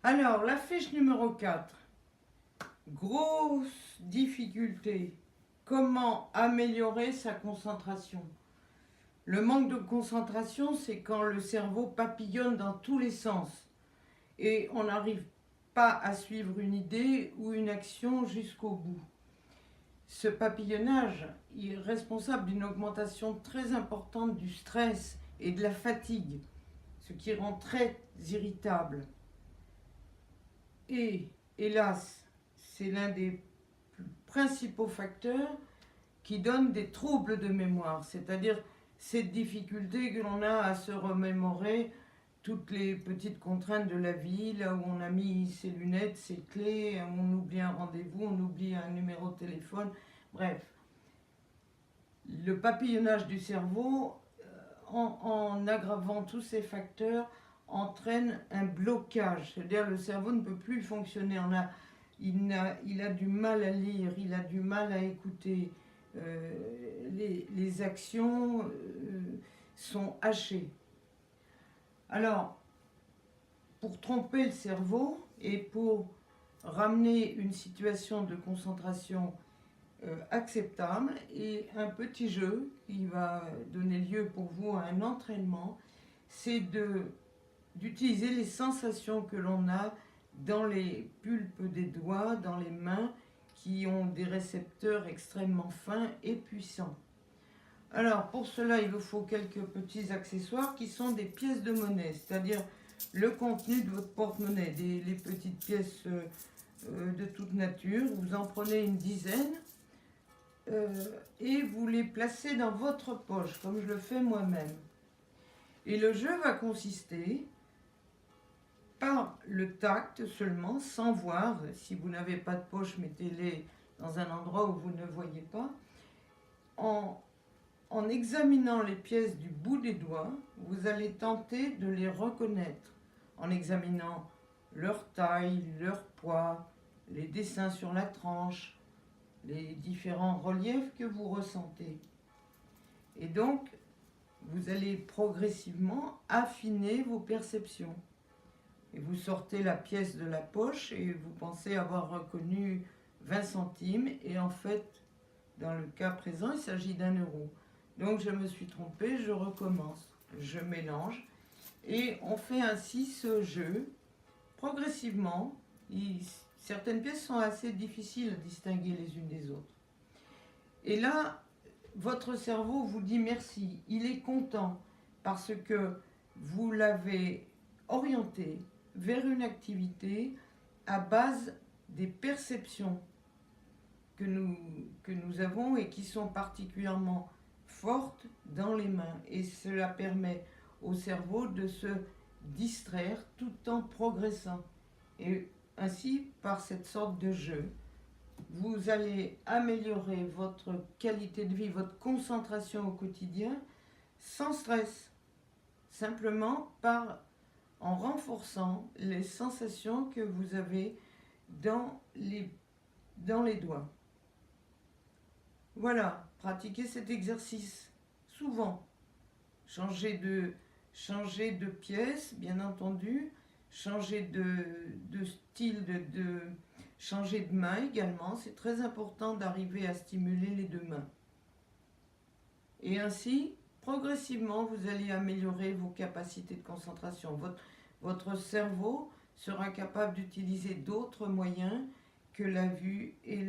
Alors, la fiche numéro 4. Grosse difficulté. Comment améliorer sa concentration? Le manque de concentration, c'est quand le cerveau papillonne dans tous les sens et on n'arrive pas à suivre une idée ou une action jusqu'au bout. Ce papillonnage est responsable d'une augmentation très importante du stress et de la fatigue, ce qui rend très irritable. Et hélas, c'est l'un des principaux facteurs qui donne des troubles de mémoire, c'est-à-dire cette difficulté que l'on a à se remémorer toutes les petites contraintes de la vie, là où on a mis ses lunettes, ses clés, on oublie un rendez-vous, on oublie un numéro de téléphone, bref. Le papillonnage du cerveau, en aggravant tous ces facteurs, entraîne un blocage, c'est-à-dire le cerveau ne peut plus fonctionner, il a du mal à lire, il a du mal à écouter, les actions sont hachées. Alors, pour tromper le cerveau et pour ramener une situation de concentration acceptable, et un petit jeu qui va donner lieu pour vous à un entraînement, c'est d'utiliser les sensations que l'on a dans les pulpes des doigts, dans les mains, qui ont des récepteurs extrêmement fins et puissants. Alors pour cela, il vous faut quelques petits accessoires qui sont des pièces de monnaie, c'est-à-dire le contenu de votre porte-monnaie, les petites pièces de toute nature. Vous en prenez une dizaine et vous les placez dans votre poche, comme je le fais moi-même. Et le jeu va consister par le tact seulement, sans voir. Si vous n'avez pas de poche, mettez-les dans un endroit où vous ne voyez pas. En examinant les pièces du bout des doigts, vous allez tenter de les reconnaître en examinant leur taille, leur poids, les dessins sur la tranche, les différents reliefs que vous ressentez. Et donc, vous allez progressivement affiner vos perceptions. Et vous sortez la pièce de la poche et vous pensez avoir reconnu 20 centimes. Et en fait, dans le cas présent, il s'agit d'1 euro. Donc je me suis trompée, je recommence. Je mélange. Et on fait ainsi ce jeu progressivement. Certaines pièces sont assez difficiles à distinguer les unes des autres. Et là, votre cerveau vous dit merci. Il est content parce que vous l'avez orienté vers une activité à base des perceptions que nous avons et qui sont particulièrement fortes dans les mains. Et cela permet au cerveau de se distraire tout en progressant. Et ainsi, par cette sorte de jeu, vous allez améliorer votre qualité de vie, votre concentration au quotidien, sans stress, simplement en renforçant les sensations que vous avez dans les doigts. Voilà, pratiquez cet exercice souvent. Changez de pièce, bien entendu, changer de style, changer de main également. C'est très important d'arriver à stimuler les deux mains. Et ainsi, progressivement, vous allez améliorer vos capacités de concentration. Votre cerveau sera capable d'utiliser d'autres moyens que la vue et